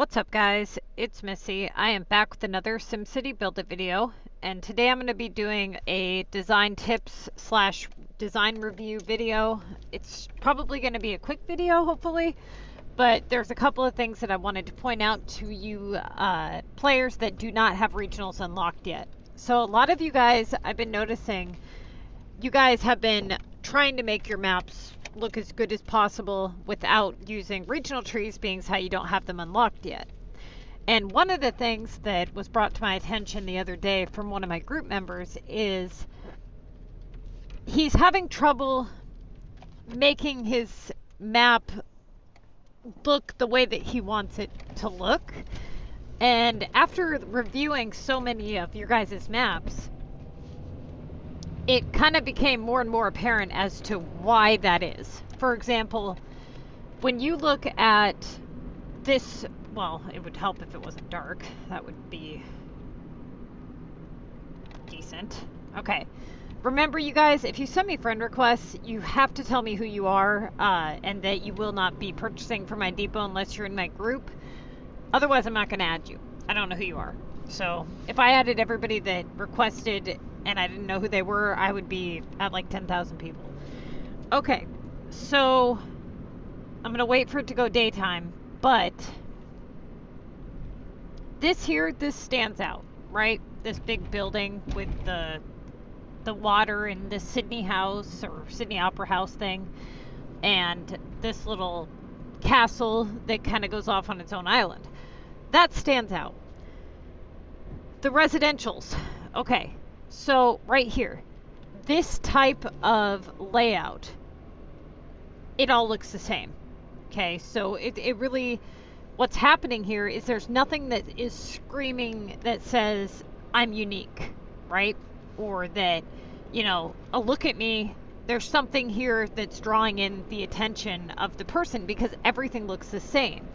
What's up guys, it's Missy. I am back with another SimCity Buildit video, and today I'm going to be doing a design tips slash design review video. It's probably going to be a quick video hopefully, but there's a couple of things that I wanted to point out to you players that do not have regionals unlocked yet. So a lot of you guys, I've been noticing, you guys have been trying to make your maps look as good as possible without using regional trees, being how you don't have them unlocked yet. And one of the things that was brought to my attention the other day from one of my group members is he's having trouble making his map look the way that he wants it to look. And after reviewing so many of your guys' maps, it kind of became more and more apparent as to why that is. For example, when you look at this, well, it would help if it wasn't dark. That would be decent. Okay. Remember, you guys, if you send me friend requests, you have to tell me who you are and that you will not be purchasing from my depot unless you're in my group. Otherwise, I'm not going to add you. I don't know who you are. So if I added everybody that requested and I didn't know who they were, I would be at like 10,000 people. Okay, so I'm going to wait for it to go daytime, but this here, this stands out, right? This big building with the water and the Sydney House or Sydney Opera House thing, and this little castle that kind of goes off on its own island. That stands out. The residentials. Okay, so right here, this type of layout, it all looks the same. Okay, so it really, what's happening here is there's nothing that is screaming that says I'm unique, right? Or that, you know, oh, look at me. There's something here that's drawing in the attention of the person because everything looks the same.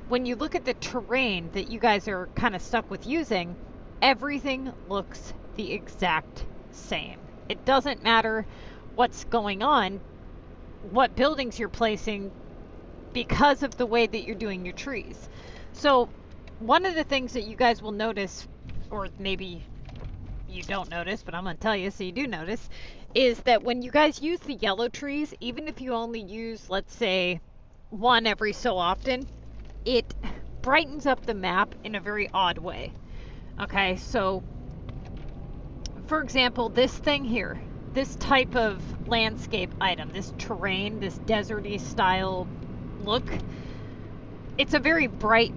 When you look at the terrain that you guys are kind of stuck with using, everything looks the exact same. It doesn't matter what's going on, what buildings you're placing, because of the way that you're doing your trees. So one of the things that you guys will notice, or maybe you don't notice, but I'm going to tell you so you do notice, is that when you guys use the yellow trees, even if you only use, let's say, one every so often, it brightens up the map in a very odd way. Okay, so for example, this thing here, this type of landscape item, this terrain, this deserty style look, it's a very bright,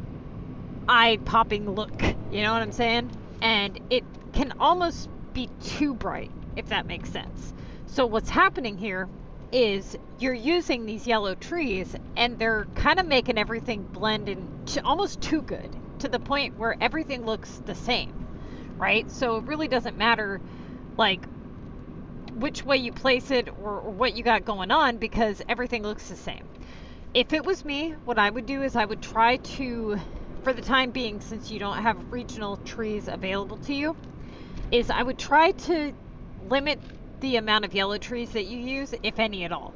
eye-popping look, you know what I'm saying? And it can almost be too bright, if that makes sense. So what's happening here is you're using these yellow trees and they're kind of making everything blend in almost too good, to the point where everything looks the same, right? So it really doesn't matter like which way you place it or what you got going on, because everything looks the same. If it was me, what I would do is I would try to, for the time being, since you don't have regional trees available to you, is I would try to limit the amount of yellow trees that you use, if any at all,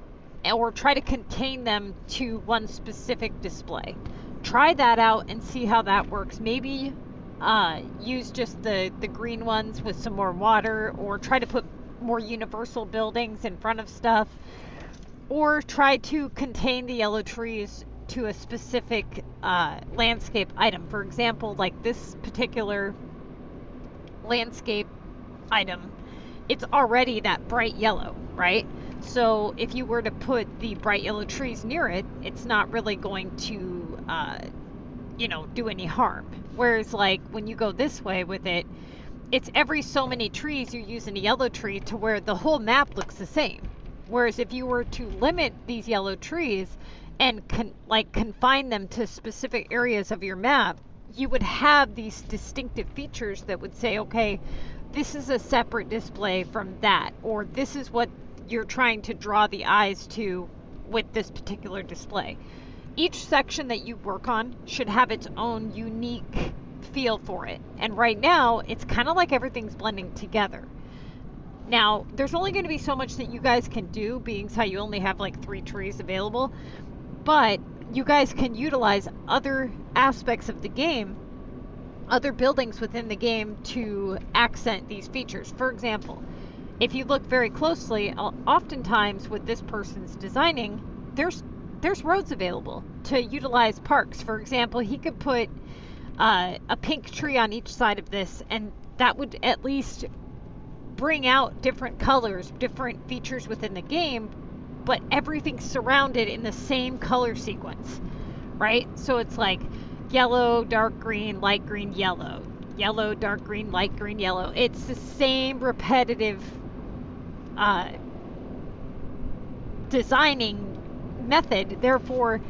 or try to contain them to one specific display. Try that out and see how that works. Maybe use just the green ones with some more water, or try to put more universal buildings in front of stuff, or try to contain the yellow trees to a specific landscape item. For example, like this particular landscape item, it's already that bright yellow, right? So if you were to put the bright yellow trees near it, it's not really going to you know, do any harm. Whereas like when you go this way with it, it's every so many trees you're using a yellow tree to where the whole map looks the same. Whereas if you were to limit these yellow trees and confine them to specific areas of your map, you would have these distinctive features that would say, okay, this is a separate display from that, or this is what you're trying to draw the eyes to with this particular display. Each section that you work on should have its own unique feel for it. And right now, it's kind of like everything's blending together. Now, there's only going to be so much that you guys can do, being how you only have like 3 trees available. But you guys can utilize other aspects of the game, other buildings within the game to accent these features. For example, if you look very closely, oftentimes with this person's designing, there's roads available to utilize parks. For example, he could put a pink tree on each side of this, and that would at least bring out different colors, different features within the game, but everything's surrounded in the same color sequence, right? So it's like yellow, dark green, light green, yellow, yellow, dark green, light green, yellow. It's the same repetitive designing method, therefore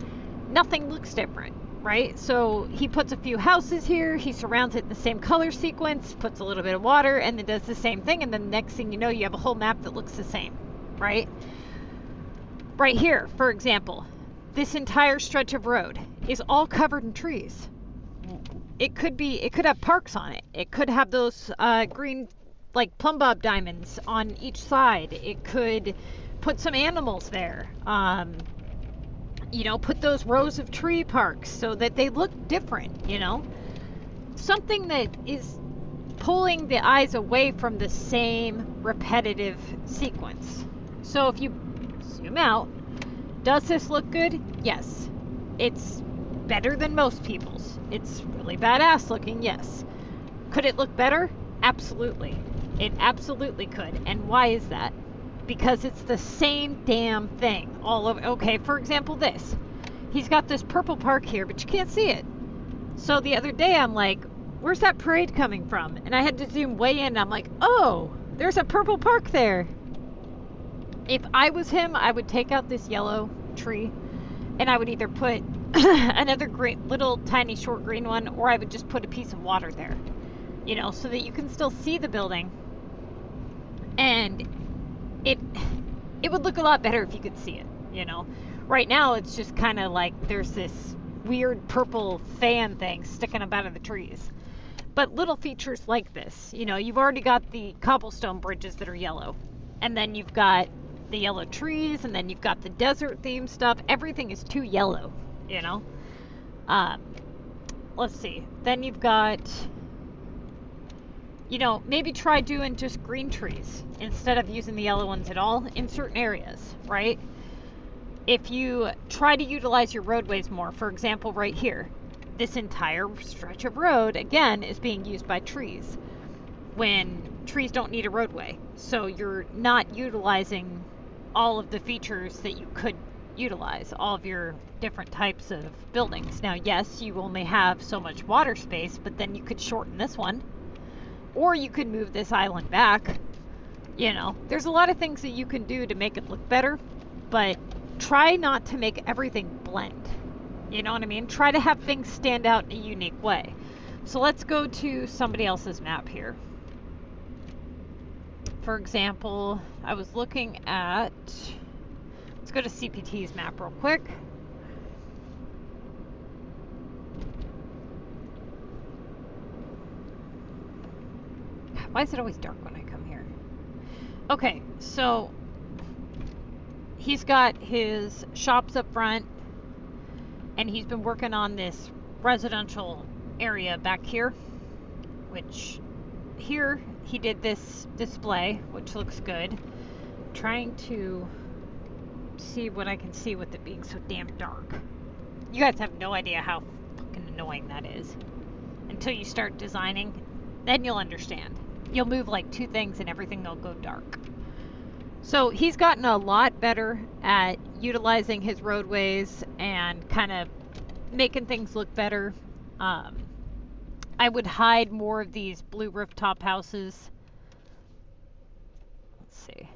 nothing looks different, right? So he puts a few houses here, he surrounds it in the same color sequence, puts a little bit of water, and then does the same thing, and then the next thing you know, you have a whole map that looks the same, right? Right here, for example, this entire stretch of road is all covered in trees. It could have parks on it. It could have those green, like plumb bob diamonds on each side. It could put some animals there. You know, put those rows of tree parks so that they look different, you know? Something that is pulling the eyes away from the same repetitive sequence. So if you zoom out, does this look good? Yes. It's better than most people's. It's really badass looking, yes. Could it look better? Absolutely. It absolutely could. And why is that? Because it's the same damn thing all over. Okay, for example, this. He's got this purple park here, but you can't see it. So the other day I'm like, where's that parade coming from? And I had to zoom way in, and I'm like, oh, there's a purple park there. If I was him, I would take out this yellow tree, and I would either put another green, little tiny short green one, or I would just put a piece of water there, you know, so that you can still see the building. And it would look a lot better if you could see it, you know. Right now, it's just kind of like there's this weird purple fan thing sticking up out of the trees. But little features like this, you know, you've already got the cobblestone bridges that are yellow, and then you've got the yellow trees, and then you've got the desert themed stuff. Everything is too yellow, you know. Let's see. Then you've got, you know, maybe try doing just green trees instead of using the yellow ones at all in certain areas, right? If you try to utilize your roadways more, for example, right here, this entire stretch of road, again, is being used by trees when trees don't need a roadway. So you're not utilizing all of the features that you could utilize, all of your different types of buildings. Now, yes, you only have so much water space, but then you could shorten this one, or you could move this island back. You know, there's a lot of things that you can do to make it look better, but try not to make everything blend. You know what I mean? Try to have things stand out in a unique way. So let's go to somebody else's map here. For example, I was looking at, let's go to CPT's map real quick. Why is it always dark when I come here? Okay, so he's got his shops up front, and he's been working on this residential area back here, which here he did this display, which looks good. I'm trying to see what I can see with it being so damn dark. You guys have no idea how fucking annoying that is until you start designing. Then you'll understand. You'll move like two things and everything will go dark. So he's gotten a lot better at utilizing his roadways and kind of making things look better. I would hide more of these blue rooftop houses. Let's see.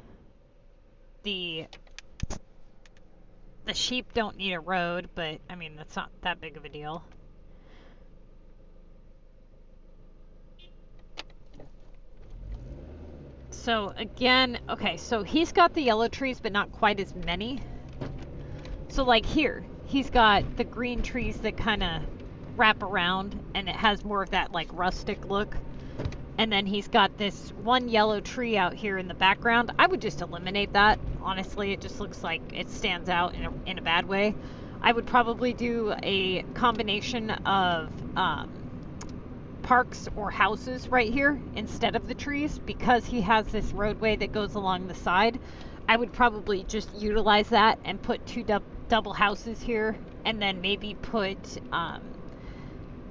The sheep don't need a road, but I mean, that's not that big of a deal. So again, okay, so he's got the yellow trees, but not quite as many. So like here, he's got the green trees that kind of wrap around, and it has more of that like rustic look. And then he's got this one yellow tree out here in the background. I would just eliminate that. Honestly, it just looks like it stands out in a bad way. I would probably do a combination of parks or houses right here instead of the trees, because he has this roadway that goes along the side. I would probably just utilize that and put two double houses here, and then maybe put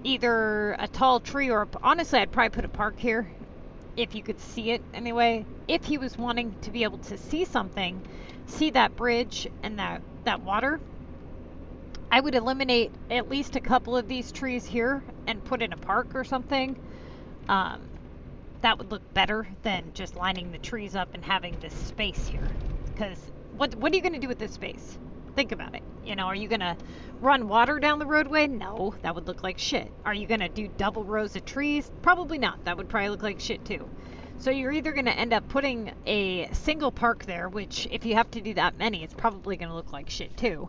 either a tall tree or honestly I'd probably put a park here if you could see it anyway. If he was wanting to be able to see something, see that bridge and that water, I would eliminate at least a couple of these trees here and put in a park or something. That would look better than just lining the trees up and having this space here. Because what are you going to do with this space? Think about it. You know, are you going to run water down the roadway? No, that would look like shit. Are you going to do double rows of trees? Probably not. That would probably look like shit too. So you're either going to end up putting a single park there, which if you have to do that many, it's probably going to look like shit too.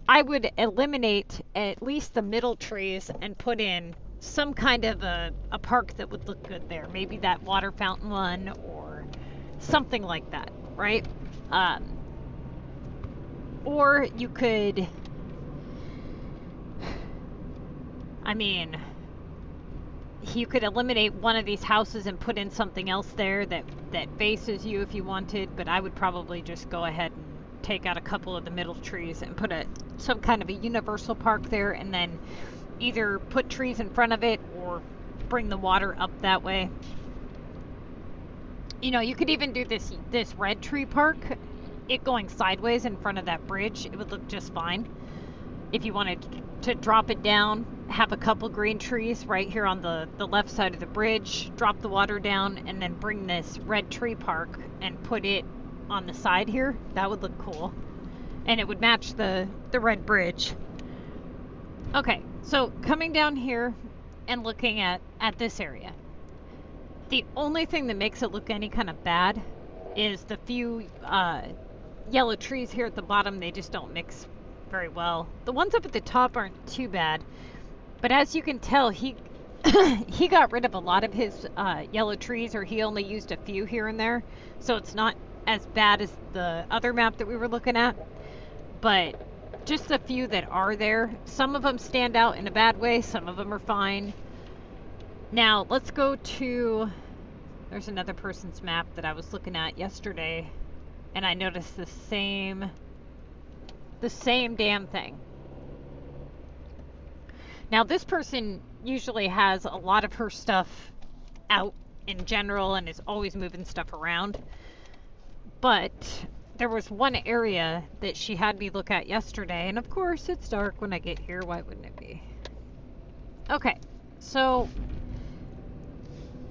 I would eliminate at least the middle trees and put in some kind of a park that would look good there. Maybe that water fountain one or something like that, right? Or you could, I mean, you could eliminate one of these houses and put in something else there that faces you if you wanted, but I would probably just go ahead and take out a couple of the middle trees and put some kind of a universal park there, and then either put trees in front of it or bring the water up that way. You know, you could even do this red tree park, it going sideways in front of that bridge. It would look just fine. If you wanted to drop it down, have a couple green trees right here on the left side of the bridge, drop the water down, and then bring this red tree park and put it on the side here, that would look cool. And it would match the red bridge. Okay, so coming down here and looking at this area. The only thing that makes it look any kind of bad is the few yellow trees here at the bottom. They just don't mix very well. The ones up at the top aren't too bad, but as you can tell, he he got rid of a lot of his yellow trees, or he only used a few here and there, so it's not as bad as the other map that we were looking at, but just a few that are there. Some of them stand out in a bad way, some of them are fine. Now let's go to, there's another person's map that I was looking at yesterday, and I noticed the same damn thing. Now this person usually has a lot of her stuff out in general and is always moving stuff around, but there was one area that she had me look at yesterday, and of course it's dark when I get here. Why wouldn't it be? Okay, so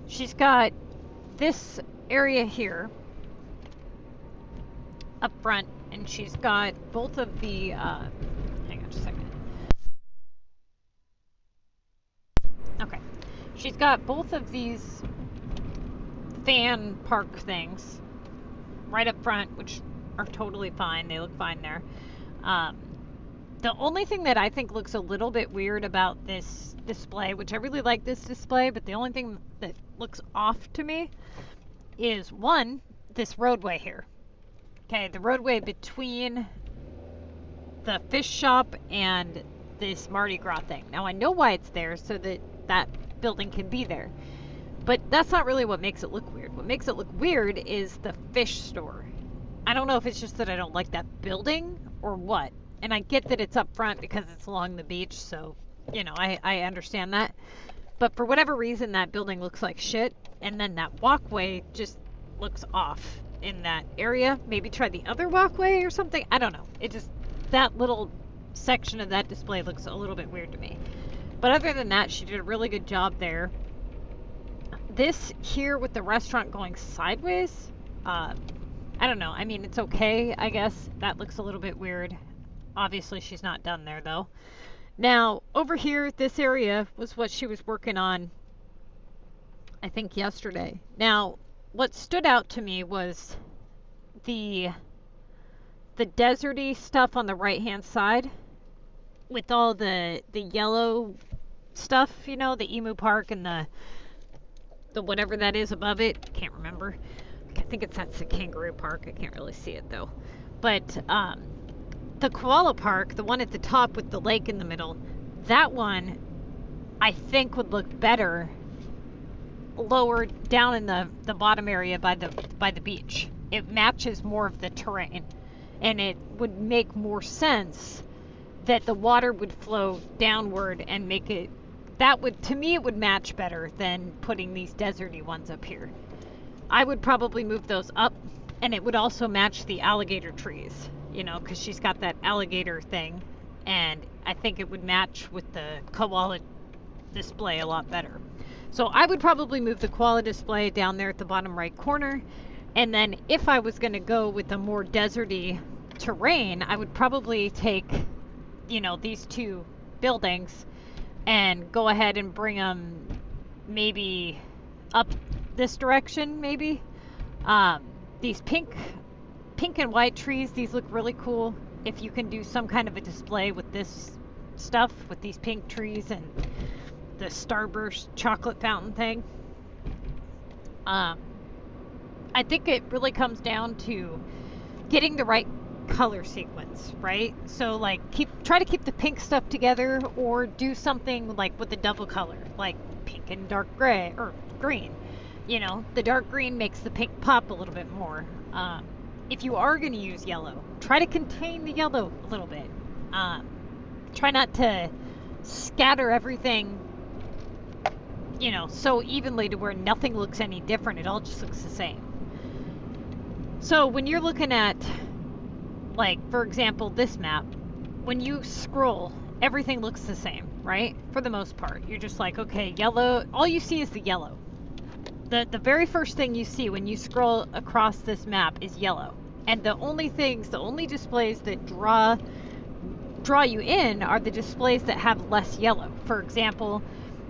she's got this area here up front, and she's got both of the hang on just a second. Okay, she's got both of these fan park things right up front, which are totally fine. They look fine there. The only thing that I think looks a little bit weird about this display, which I really like this display, but the only thing that looks off to me is, one, this roadway here. Okay, the roadway between the fish shop and this Mardi Gras thing. Now I know why it's there, so that building can be there. But that's not really what makes it look weird. What makes it look weird is the fish store. I don't know if it's just that I don't like that building or what. And I get that it's up front because it's along the beach, so, you know, I understand that. But for whatever reason, that building looks like shit, and then that walkway just looks off in that area. Maybe try the other walkway or something. I don't know. It just, that little section of that display looks a little bit weird to me. But other than that, she did a really good job there. This here with the restaurant going sideways, I don't know. I mean, it's okay, I guess. That looks a little bit weird. Obviously, she's not done there, though. Now, over here, this area was what she was working on, I think, yesterday. Now, what stood out to me was the deserty stuff on the right-hand side with all the yellow stuff, you know, the Emu Park and the whatever that is above it. I can't remember. I think that's the Kangaroo Park. I can't really see it, though. But the koala park, the one at the top with the lake in the middle, that one I think would look better lower down in the bottom area by the beach. It matches more of the terrain, and it would make more sense that the water would flow downward and make it, that would, to me, it would match better than putting these deserty ones up here. I would probably move those up, and it would also match the alligator trees, you know, because she's got that alligator thing, and I think it would match with the koala display a lot better. So I would probably move the koala display down there at the bottom right corner, and then if I was going to go with a more deserty terrain, I would probably take, you know, these two buildings and go ahead and bring them maybe up this direction, maybe. These pink and white trees, these look really cool. If you can do some kind of a display with this stuff, with these pink trees and the Starburst chocolate fountain thing. I think it really comes down to getting the right color sequence, right? So like try to keep the pink stuff together, or do something like with the double color, like pink and dark gray or green. You know, the dark green makes the pink pop a little bit more. If you are going to use yellow, try to contain the yellow a little bit. Try not to scatter everything, you know, so evenly to where nothing looks any different. It all just looks the same. So when you're looking at, like, for example, this map, when you scroll, everything looks the same, right? For the most part. You're just like, okay, yellow, all you see is the yellow. The very first thing you see when you scroll across this map is yellow. And the only displays that draw you in are the displays that have less yellow. For example,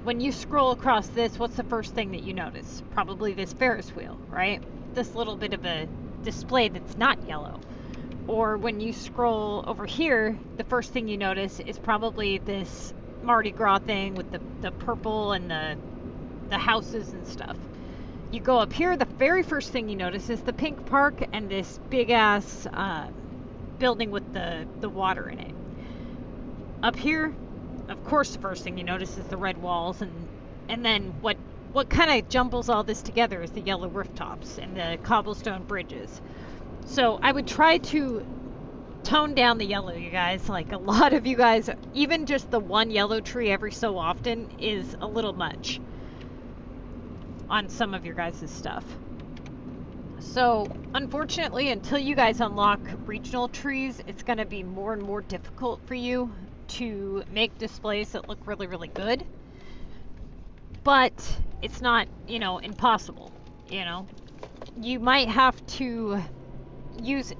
when you scroll across this, what's the first thing that you notice? Probably this Ferris wheel, right? This little bit of a display that's not yellow. Or when you scroll over here, the first thing you notice is probably this Mardi Gras thing with the purple and the houses and stuff. You go up here, the very first thing you notice is the pink park and this big ass building with the water in it. Up here, of course, the first thing you notice is the red walls, and then what kind of jumbles all this together is the yellow rooftops and the cobblestone bridges. So I would try to tone down the yellow, you guys. Like, a lot of you guys, even just the one yellow tree every so often is a little much on some of your guys' stuff. So unfortunately, until you guys unlock regional trees, it's going to be more and more difficult for you to make displays that look really, really good. But it's not, you know, impossible. You know, you might have to use,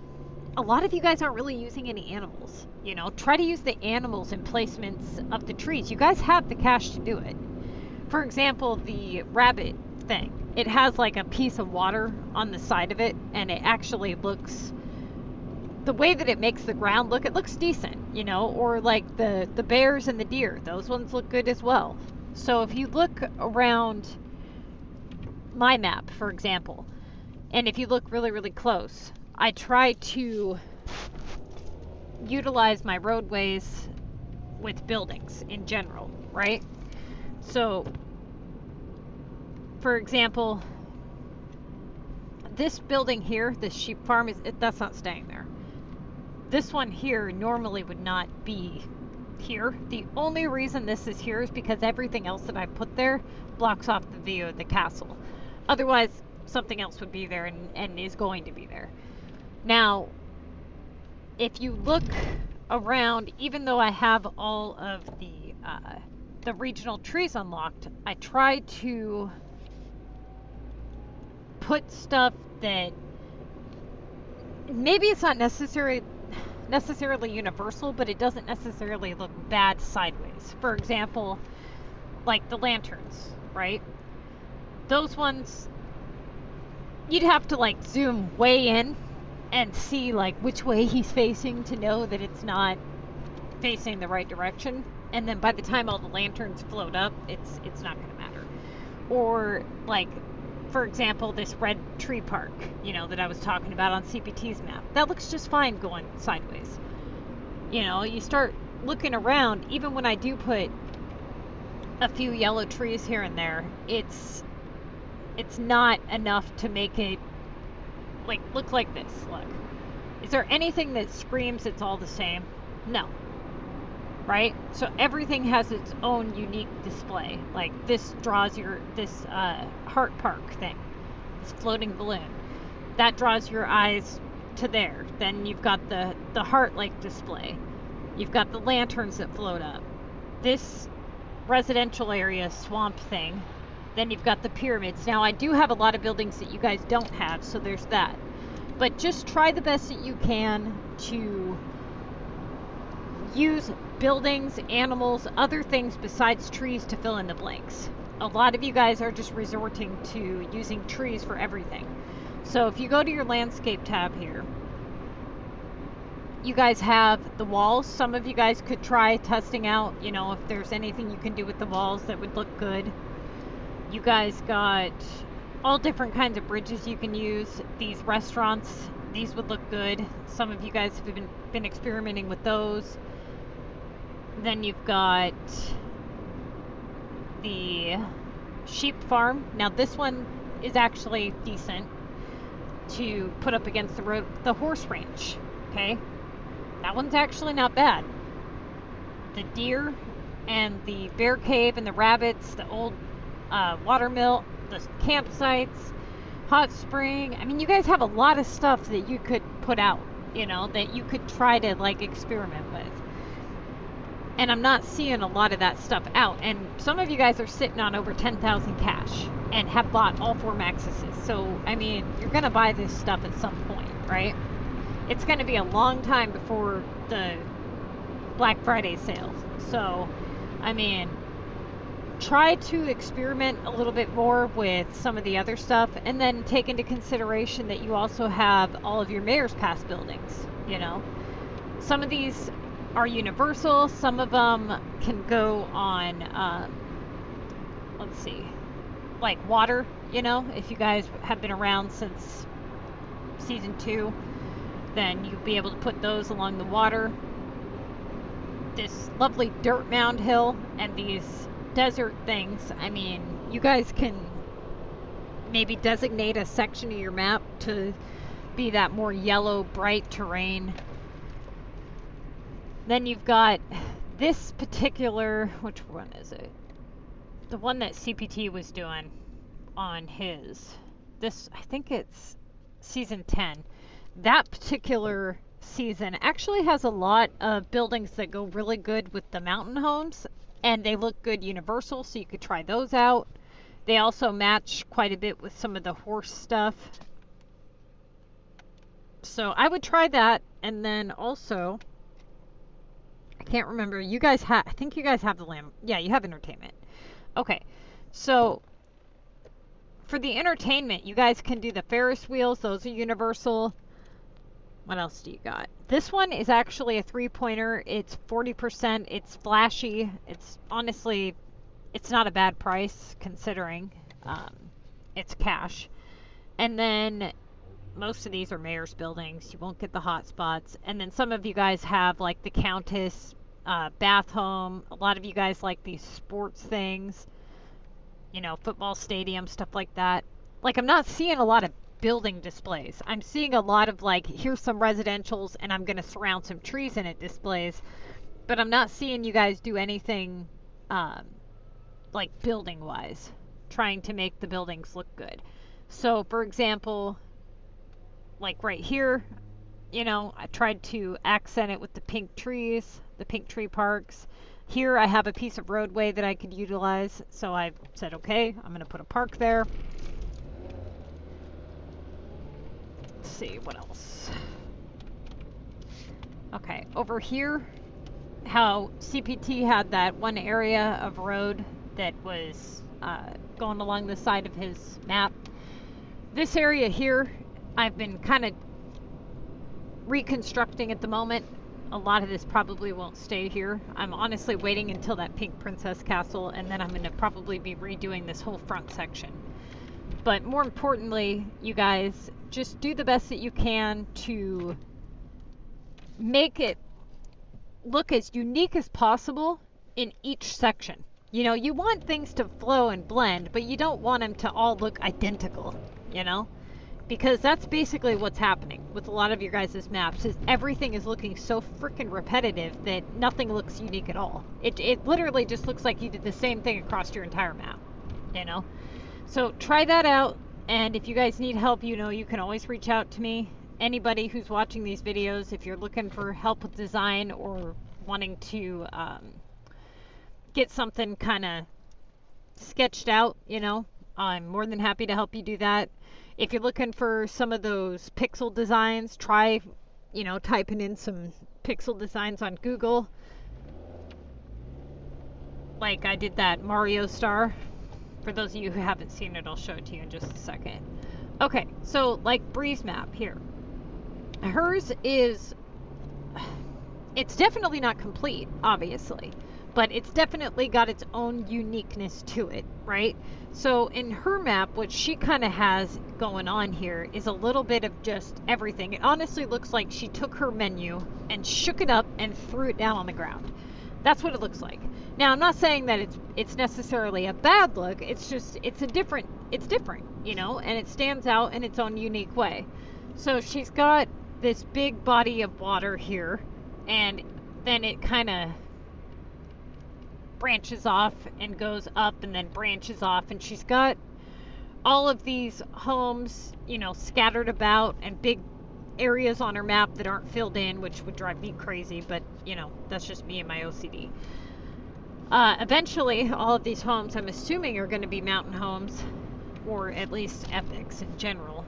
a lot of you guys aren't really using any animals. You know, try to use the animals in placements of the trees. You guys have the cash to do it. For example, the rabbit thing, it has like a piece of water on the side of it, and it actually looks, the way that it makes the ground look, it looks decent, you know. Or like the bears and the deer, those ones look good as well. So if you look around my map, for example, and if you look really, really close, I try to utilize my roadways with buildings in general, right? So, for example, this building here, this sheep farm, that's not staying there. This one here normally would not be here. The only reason this is here is because everything else that I put there blocks off the view of the castle. Otherwise, something else would be there and is going to be there. Now, if you look around, even though I have all of the regional trees unlocked, I try to put stuff that maybe it's not necessarily universal, but it doesn't necessarily look bad sideways. For example, like the lanterns, right? Those ones, you'd have to like zoom way in and see like which way he's facing to know that it's not facing the right direction. And then by the time all the lanterns float up, it's not going to matter. Or like, for example, this red tree park, you know, that I was talking about on CPT's map. That looks just fine going sideways. You know, you start looking around, even when I do put a few yellow trees here and there, it's not enough to make it like look like this. Look. Is there anything that screams it's all the same? No. Right? So everything has its own unique display. Like this draws this heart park thing, this floating balloon. That draws your eyes to there. Then you've got the heart-like display. You've got the lanterns that float up. This residential area swamp thing. Then you've got the pyramids. Now I do have a lot of buildings that you guys don't have, so there's that. But just try the best that you can to use buildings, animals, other things besides trees to fill in the blanks. A lot of you guys are just resorting to using trees for everything. So if you go to your landscape tab here, you guys have the walls. Some of you guys could try testing out, you know, if there's anything you can do with the walls that would look good. You guys got all different kinds of bridges you can use. These restaurants, these would look good. Some of you guys have been experimenting with those. Then you've got the sheep farm. Now this one is actually decent to put up against the road. The horse ranch, okay? That one's actually not bad. The deer and the bear cave and the rabbits, the old water mill, the campsites, hot spring. I mean, you guys have a lot of stuff that you could put out, you know, that you could try to like experiment with. And I'm not seeing a lot of that stuff out. And some of you guys are sitting on over 10,000 cash and have bought all 4 Maxuses. So, I mean, you're going to buy this stuff at some point, right? It's going to be a long time before the Black Friday sale. So, I mean, try to experiment a little bit more with some of the other stuff, and then take into consideration that you also have all of your Mayor's Pass buildings, you know. Some of these are universal, some of them can go on, let's see, like water, you know. If you guys have been around since season 2, then you'll be able to put those along the water. This lovely dirt mound hill and these desert things, I mean, you guys can maybe designate a section of your map to be that more yellow, bright terrain. Then you've got this particular, which one is it? The one that CPT was doing on his. This, I think it's season 10. That particular season actually has a lot of buildings that go really good with the mountain homes, and they look good universal, so you could try those out. They also match quite a bit with some of the horse stuff. So I would try that, and then also, I can't remember, you guys have, I think you guys have the land, yeah, you have entertainment. Okay, so for the entertainment, you guys can do the Ferris wheels, those are universal. What else do you got? This one is actually a 3-pointer. It's 40%. It's flashy. It's honestly, it's not a bad price considering it's cash. And then most of these are mayor's buildings. You won't get the hot spots. And then some of you guys have like the Countess bath home. A lot of you guys like these sports things, you know, football stadium, stuff like that. Like, I'm not seeing a lot of building displays. I'm seeing a lot of like, here's some residentials and I'm going to surround some trees in it displays, but I'm not seeing you guys do anything like building wise, trying to make the buildings look good. So for example, like right here, you know, I tried to accent it with the pink trees, the pink tree parks. Here I have a piece of roadway that I could utilize, so I said, okay, I'm going to put a park there. See what else. Okay, over here, how CPT had that one area of road that was going along the side of his map. This area here, I've been kind of reconstructing at the moment. A lot of this probably won't stay here. I'm honestly waiting until that pink princess castle, and then I'm going to probably be redoing this whole front section. But more importantly, you guys, just do the best that you can to make it look as unique as possible in each section. You know, you want things to flow and blend, but you don't want them to all look identical, you know? Because that's basically what's happening with a lot of your guys' maps, is everything is looking so freaking repetitive that nothing looks unique at all. It literally just looks like you did the same thing across your entire map, you know? So try that out, and if you guys need help, you know, you can always reach out to me. Anybody who's watching these videos, if you're looking for help with design or wanting to get something kind of sketched out, you know, I'm more than happy to help you do that. If you're looking for some of those pixel designs, try, you know, typing in some pixel designs on Google. Like I did that Mario star. For those of you who haven't seen it, I'll show it to you in just a second. Okay, so like Bree's map here. Hers is, it's definitely not complete, obviously, but it's definitely got its own uniqueness to it, right? So in her map, what she kind of has going on here is a little bit of just everything. It honestly looks like she took her menu and shook it up and threw it down on the ground. That's what it looks like. Now, I'm not saying that it's necessarily a bad look. It's just, it's different, you know, and it stands out in its own unique way. So she's got this big body of water here, and then it kind of branches off and goes up and then branches off, and she's got all of these homes, you know, scattered about, and big areas on her map that aren't filled in, which would drive me crazy, but you know, that's just me and my OCD. Eventually all of these homes, I'm assuming, are going to be mountain homes, or at least epics in general,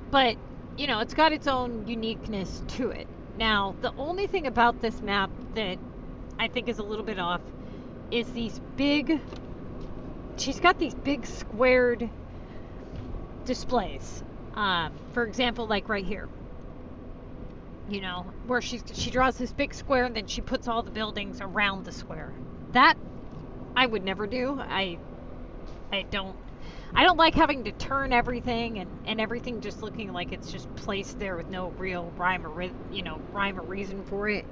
but you know, it's got its own uniqueness to it. Now, the only thing about this map that I think is a little bit off is these big, she's got these big squared displays. For example, like right here, you know, where she draws this big square and then she puts all the buildings around the square. That I would never do. I don't like having to turn everything and everything just looking like it's just placed there with no real rhyme or reason for it.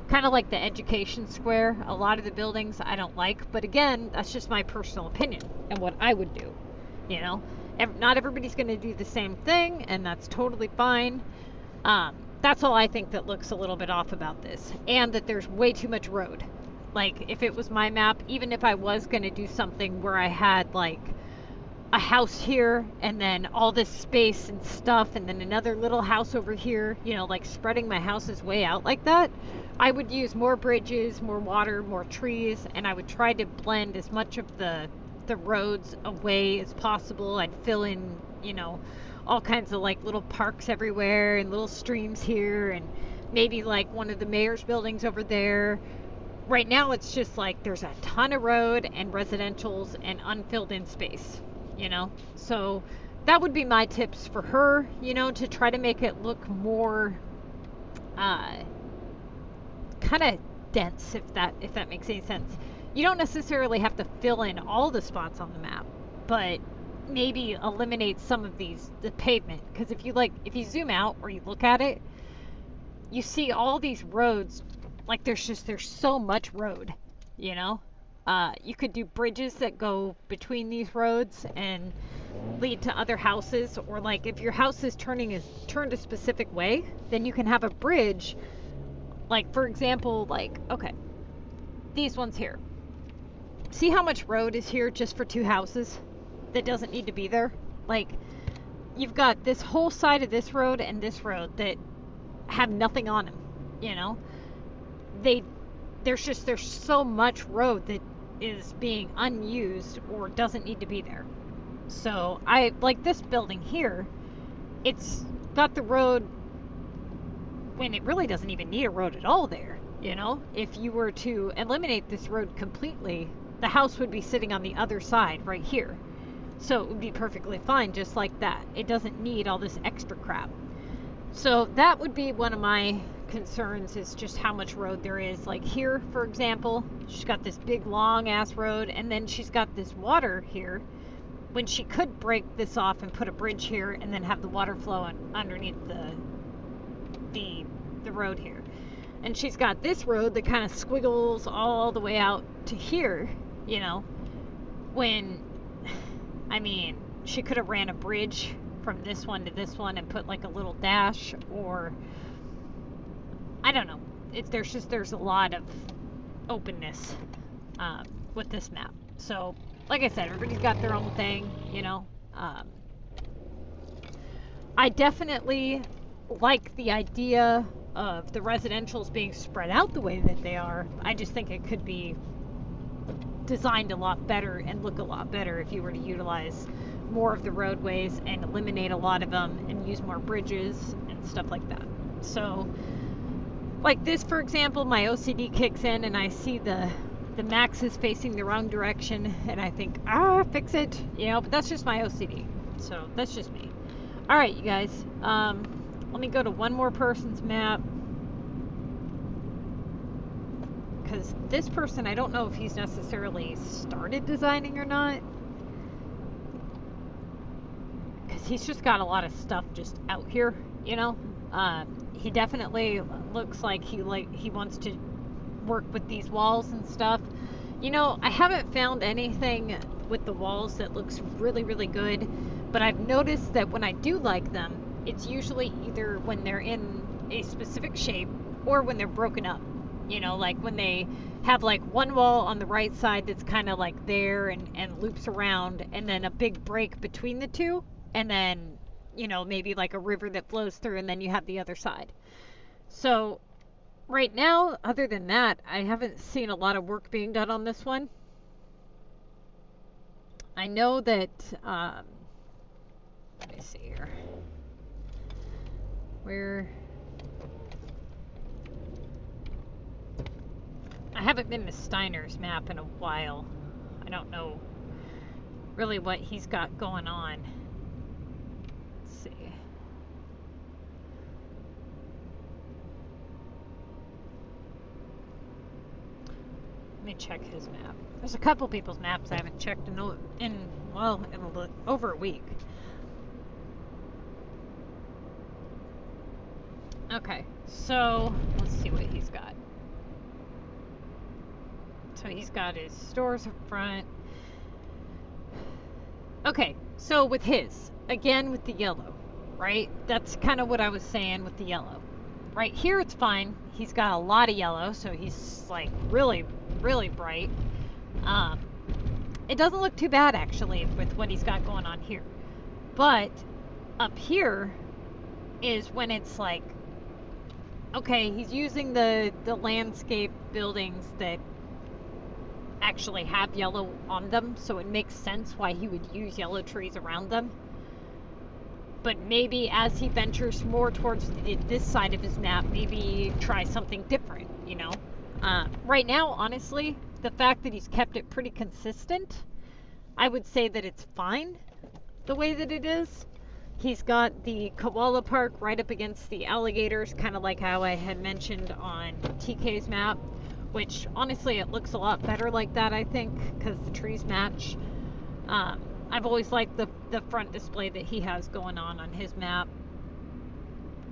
Kind of like the education square. A lot of the buildings I don't like, but again, that's just my personal opinion and what I would do. You know, not everybody's going to do the same thing, and that's totally fine. That's all I think that looks a little bit off about this, and that there's way too much road. Like, if it was my map, even if I was going to do something where I had like a house here and then all this space and stuff and then another little house over here, you know, like spreading my houses way out like that, I would use more bridges, more water, more trees, and I would try to blend as much of the roads away as possible. I'd fill in, you know, all kinds of like little parks everywhere and little streams here, and maybe like one of the mayor's buildings over there. Right now it's just like there's a ton of road and residentials and unfilled in space, you know. So that would be my tips for her, you know, to try to make it look more kind of dense, if that makes any sense. You don't necessarily have to fill in all the spots on the map, but maybe eliminate some of the pavement, because if you zoom out or you look at it, you see all these roads, like there's so much road, you know. You could do bridges that go between these roads and lead to other houses, or like if your house is turned a specific way, then you can have a bridge. Like, for example, like, okay, these ones here. See how much road is here just for two houses that doesn't need to be there? Like, you've got this whole side of this road and this road that have nothing on them, you know? There's so much road that is being unused or doesn't need to be there. So, I like this building here. It's got the road when it really doesn't even need a road at all there, you know? If you were to eliminate this road completely, the house would be sitting on the other side right here. So it would be perfectly fine just like that. It doesn't need all this extra crap. So that would be one of my concerns, is just how much road there is. Like here, for example, she's got this big long ass road, and then she's got this water here, when she could break this off and put a bridge here and then have the water flow underneath the road here. And she's got this road that kind of squiggles all the way out to here, you know, when, I mean, she could have ran a bridge from this one to this one and put like a little dash, or I don't know. There's a lot of openness with this map. So, like I said, everybody's got their own thing, you know. I definitely like the idea of the residentials being spread out the way that they are. I just think it could be designed a lot better and look a lot better if you were to utilize more of the roadways and eliminate a lot of them and use more bridges and stuff like that. So, like this, for example, my OCD kicks in and I see the max is facing the wrong direction and I think, fix it, you know, but that's just my OCD. So that's just me. All right, you guys, let me go to one more person's map, because this person, I don't know if he's necessarily started designing or not, because he's just got a lot of stuff just out here, you know. He definitely looks like he wants to work with these walls and stuff. You know, I haven't found anything with the walls that looks really, really good, but I've noticed that when I do like them, it's usually either when they're in a specific shape or when they're broken up. You know, like when they have like one wall on the right side that's kind of like there and loops around, and then a big break between the two, and then, you know, maybe like a river that flows through, and then you have the other side. So right now, other than that, I haven't seen a lot of work being done on this one. I know that, let me see here. I haven't been to Steiners Map in a while. I don't know really what he's got going on. Let's see. Let me check his map. There's a couple people's maps I haven't checked in over a week. Okay, so let's see what he's got. So he's got his stores up front. Okay, so with his, again with the yellow, right? That's kind of what I was saying with the yellow. Right here it's fine. He's got a lot of yellow, so he's like really, really bright. It doesn't look too bad actually with what he's got going on here. But up here is when it's like, okay, he's using the landscape buildings that actually have yellow on them, so it makes sense why he would use yellow trees around them. But maybe as he ventures more towards this side of his map, maybe try something different, you know? Right now, honestly, the fact that he's kept it pretty consistent, I would say that it's fine the way that it is. He's got the koala park right up against the alligators, kind of like how I had mentioned on TK's map, which honestly it looks a lot better like that, I think, because the trees match. I've always liked the front display that he has going on his map,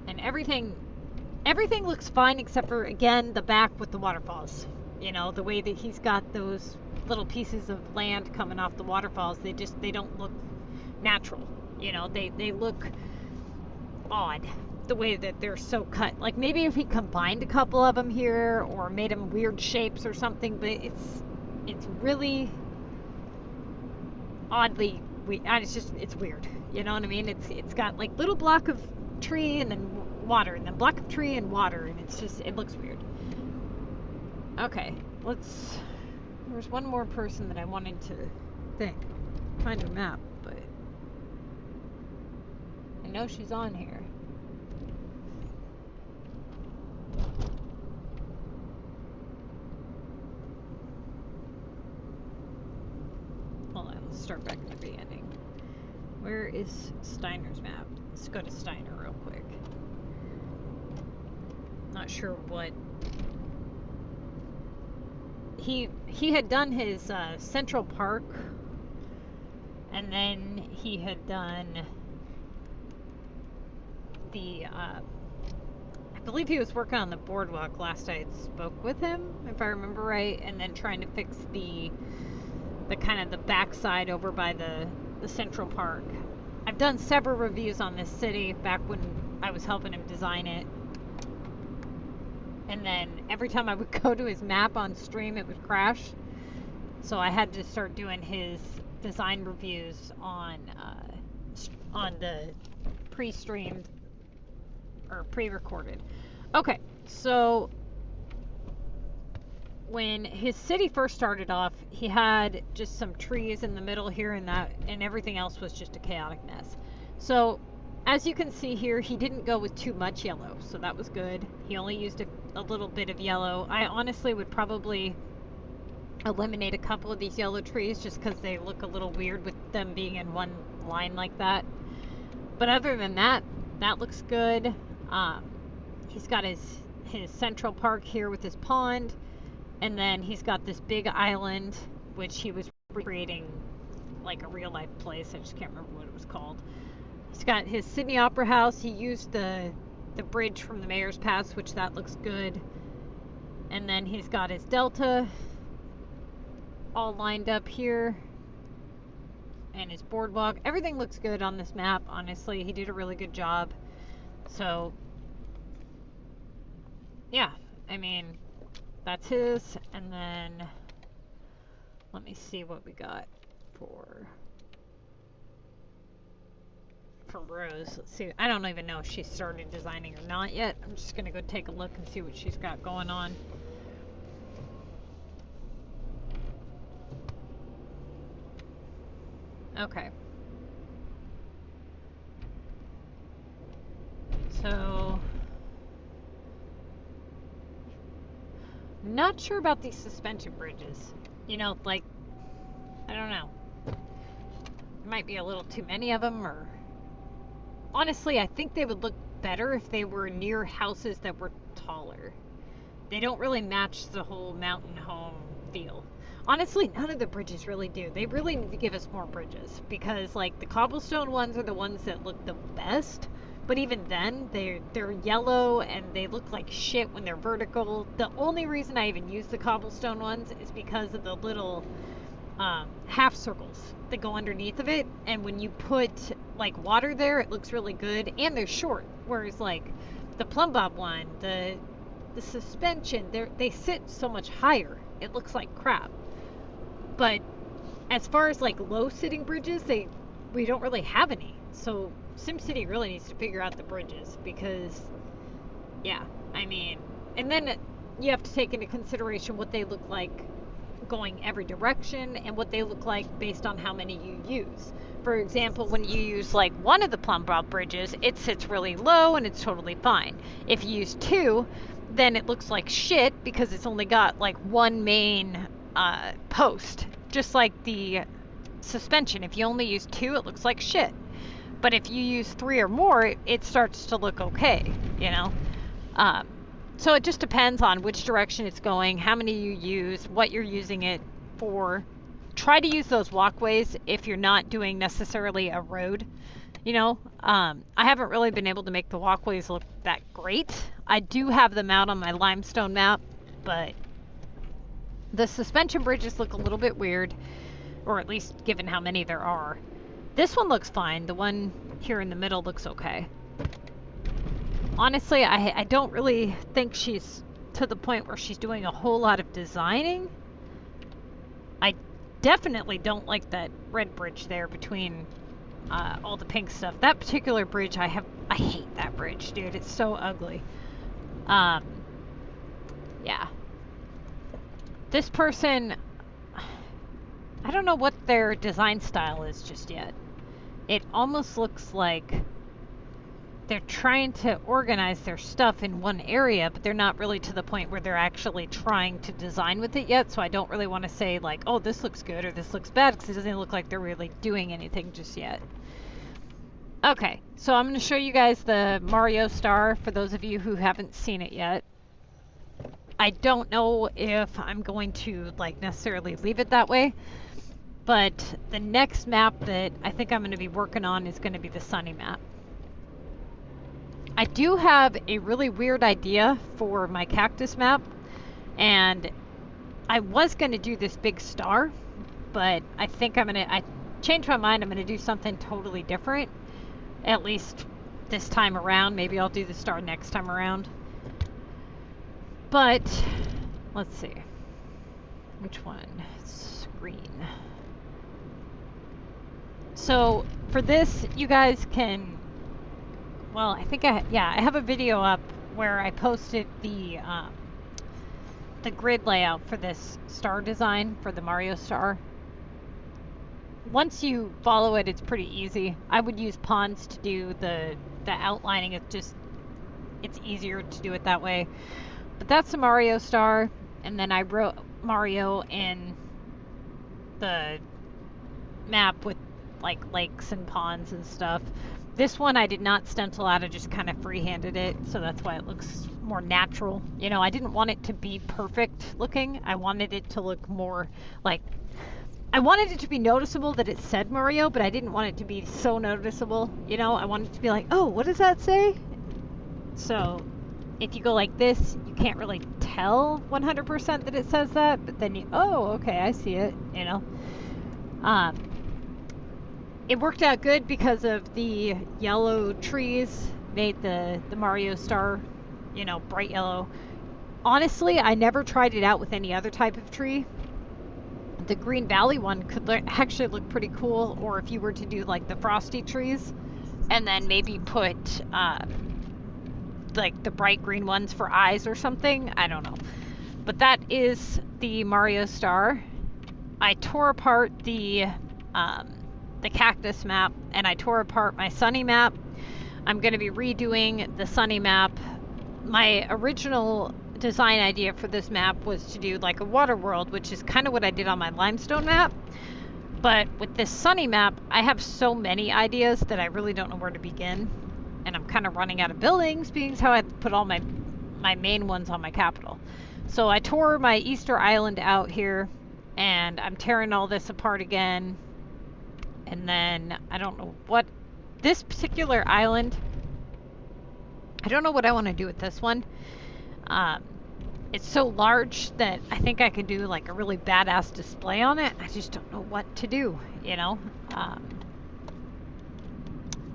and everything looks fine except for, again, the back with the waterfalls. You know, the way that he's got those little pieces of land coming off the waterfalls, they don't look natural. You know, they look odd the way that they're so cut. Like maybe if he combined a couple of them here or made them weird shapes or something, but it's really oddly it's weird. You know what I mean? It's got like little block of tree and then water and then block of tree and water, and it looks weird. Okay, there's one more person that I wanted to find her map, but I know she's on here. Hold on, let's start back at the beginning. Where is Steiner's map? Let's go to Steiner real quick. Not sure what he had done his Central Park, and then he had done the I believe he was working on the boardwalk last I had spoke with him, if I remember right, and then trying to fix the kind of the backside over by the Central Park. I've done several reviews on this city back when I was helping him design it. And then every time I would go to his map on stream, it would crash. So I had to start doing his design reviews on the pre-streamed or pre-recorded. Okay, so when his city first started off, he had just some trees in the middle here and that, and everything else was just a chaotic mess. So as you can see here, he didn't go with too much yellow, so that was good. He only used a little bit of yellow. I honestly would probably eliminate a couple of these yellow trees just because they look a little weird with them being in one line like that. But other than that, that looks good. He's got his Central Park here with his pond. And then he's got this big island, which he was recreating like a real life place. I just can't remember what it was called. He's got his Sydney Opera House. He used the bridge from the Mayor's Pass, which that looks good. And then he's got his Delta all lined up here. And his boardwalk. Everything looks good on this map, honestly. He did a really good job. So, yeah, I mean, that's his. And then let me see what we got for Rose. Let's see. I don't even know if she started designing or not yet. I'm just gonna go take a look and see what she's got going on. Okay. So, not sure about these suspension bridges. You know, like, I don't know. There might be a little too many of them, or honestly, I think they would look better if they were near houses that were taller. They don't really match the whole mountain home feel. Honestly, none of the bridges really do. They really need to give us more bridges because, like, the cobblestone ones are the ones that look the best. But even then, they're yellow and they look like shit when they're vertical. The only reason I even use the cobblestone ones is because of the little half circles that go underneath of it. And when you put like water there, it looks really good. And they're short. Whereas like the plumb bob one, the suspension, they sit so much higher. It looks like crap. But as far as like low sitting bridges, we don't really have any. So SimCity really needs to figure out the bridges because, yeah, I mean, and then you have to take into consideration what they look like going every direction and what they look like based on how many you use. For example, when you use like one of the plumb bob bridges, it sits really low and it's totally fine. If you use two, then it looks like shit because it's only got like one main post, just like the suspension. If you only use two, it looks like shit. But if you use three or more, it starts to look okay, you know? So it just depends on which direction it's going, how many you use, what you're using it for. Try to use those walkways if you're not doing necessarily a road, you know? I haven't really been able to make the walkways look that great. I do have them out on my limestone map, but the suspension bridges look a little bit weird, or at least given how many there are. This one looks fine. The one here in the middle looks okay. Honestly, I don't really think she's to the point where she's doing a whole lot of designing. I definitely don't like that red bridge there between all the pink stuff. That particular bridge, I hate that bridge, dude. It's so ugly. Yeah. This person, I don't know what their design style is just yet. It almost looks like they're trying to organize their stuff in one area, but they're not really to the point where they're actually trying to design with it yet. So I don't really want to say like, oh, this looks good or this looks bad, because it doesn't look like they're really doing anything just yet. Okay, so I'm going to show you guys the Mario Star for those of you who haven't seen it yet. I don't know if I'm going to like necessarily leave it that way, but the next map that I think I'm going to be working on is going to be the Sunny map. I do have a really weird idea for my cactus map, and I was going to do this big star, but I think I changed my mind. I'm going to do something totally different, at least this time around. Maybe I'll do the star next time around. But let's see. Which one? It's green. So for this, you guys can, well, I think I have a video up where I posted the grid layout for this star design for the Mario star. Once you follow it, it's pretty easy. I would use pawns to do the outlining. It's easier to do it that way. But that's the Mario star, and then I wrote Mario in the map with like lakes and ponds and stuff. This one I did not stencil out, I just kind of freehanded it, so that's why it looks more natural. You know, I didn't want it to be perfect looking. I wanted it to look more like, I wanted it to be noticeable that it said Mario, but I didn't want it to be so noticeable. You know, I wanted it to be like, oh, what does that say? So if you go like this, you can't really tell 100% that it says that, but then oh, okay, I see it, you know. It worked out good because of the yellow trees made the Mario star, you know, bright yellow. Honestly, I never tried it out with any other type of tree. The Green Valley one could actually look pretty cool, or if you were to do like the frosty trees and then maybe put like the bright green ones for eyes or something, I don't know. But that is the Mario star. I tore apart the cactus map, and I tore apart my sunny map. I'm going to be redoing the sunny map. My original design idea for this map was to do like a water world, which is kind of what I did on my limestone map. But with this sunny map, I have so many ideas that I really don't know where to begin. And I'm kind of running out of buildings, being how I put all my main ones on my capital. So I tore my Easter Island out here, and I'm tearing all this apart again. And then I don't know what this particular island, I don't know what I want to do with this one. It's so large that I think I could do like a really badass display on it. I just don't know what to do, you know.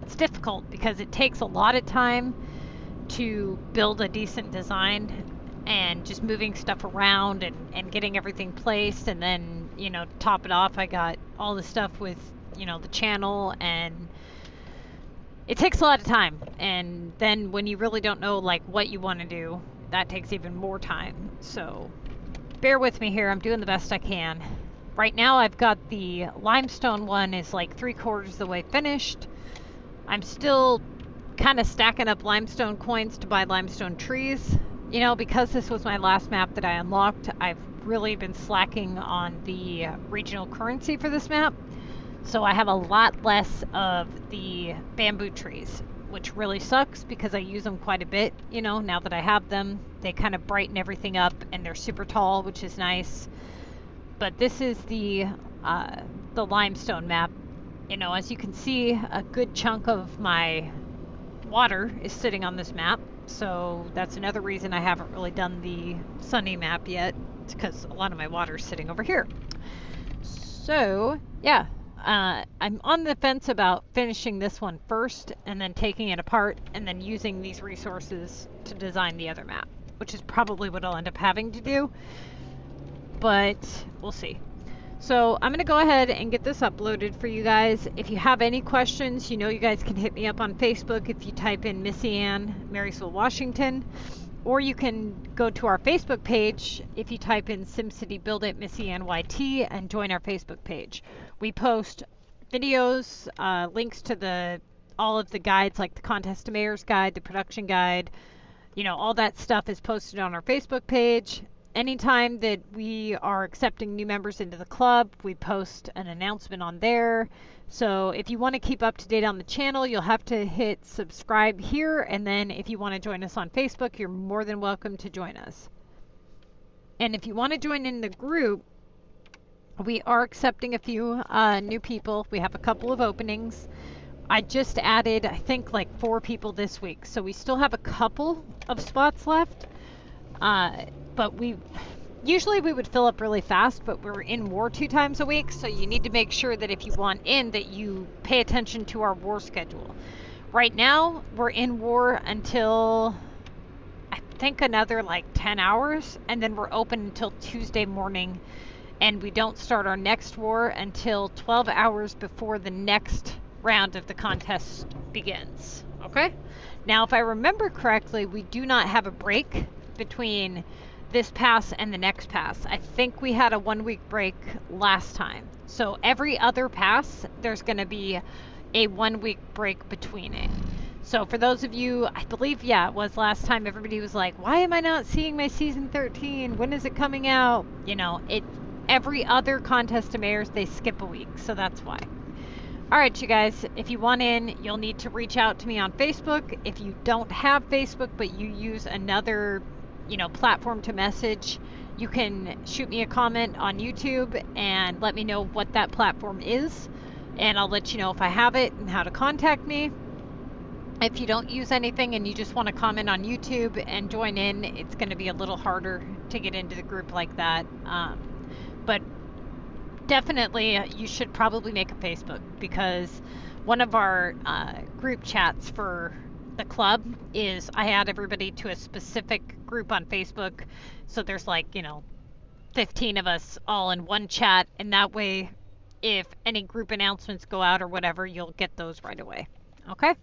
It's difficult because it takes a lot of time to build a decent design, and just moving stuff around and getting everything placed, and then, you know, top it off, I got all the stuff with, you know, the channel, and it takes a lot of time. And then when you really don't know like what you want to do, that takes even more time. So bear with me here, I'm doing the best I can. Right now I've got the limestone one is like 3/4 of the way finished. I'm still kind of stacking up limestone coins to buy limestone trees. You know, because this was my last map that I unlocked, I've really been slacking on the regional currency for this map. So I have a lot less of the bamboo trees, which really sucks because I use them quite a bit. You know, now that I have them, they kind of brighten everything up, and they're super tall, which is nice. But this is the limestone map. You know, as you can see, a good chunk of my water is sitting on this map. So that's another reason I haven't really done the sunny map yet. It's because a lot of my water is sitting over here. So yeah, I'm on the fence about finishing this one first and then taking it apart and then using these resources to design the other map, which is probably what I'll end up having to do, but we'll see. So I'm going to go ahead and get this uploaded for you guys. If you have any questions, you know, you guys can hit me up on Facebook if you type in MissyAnne, Marysville, Washington. Or you can go to our Facebook page if you type in SimCity Buildit MissyAnneTTVYT and join our Facebook page. We post videos, links to all of the guides, like the Contest to Mayor's Guide, the Production Guide. You know, all that stuff is posted on our Facebook page. Anytime that we are accepting new members into the club, we post an announcement on there. So if you want to keep up to date on the channel, you'll have to hit subscribe here. And then if you want to join us on Facebook, you're more than welcome to join us. And if you want to join in the group, we are accepting a few new people. We have a couple of openings. I just added, I think, like 4 people this week, so we still have a couple of spots left. But usually we would fill up really fast, but we're in war 2 times a week, so you need to make sure that if you want in, that you pay attention to our war schedule. Right now, we're in war until I think another like 10 hours, and then we're open until Tuesday morning, and we don't start our next war until 12 hours before the next round of the contest begins. Okay? Now, if I remember correctly, we do not have a break between this pass and the next pass. I think we had a 1-week break last time. So every other pass, there's going to be a 1-week break between it. So for those of you, I believe, yeah, it was last time, everybody was like, why am I not seeing my season 13? When is it coming out? You know, every other contest of mayors, they skip a week. So that's why. All right, you guys, if you want in, you'll need to reach out to me on Facebook. If you don't have Facebook, but you use another, platform to message, you can shoot me a comment on YouTube and let me know what that platform is, and I'll let you know if I have it and how to contact me. If you don't use anything and you just want to comment on YouTube and join in, it's going to be a little harder to get into the group like that. But definitely you should probably make a Facebook, because one of our group chats for the club is I add everybody to a specific group on Facebook. So there's 15 of us all in one chat, and that way if any group announcements go out or whatever, you'll get those right away. Okay?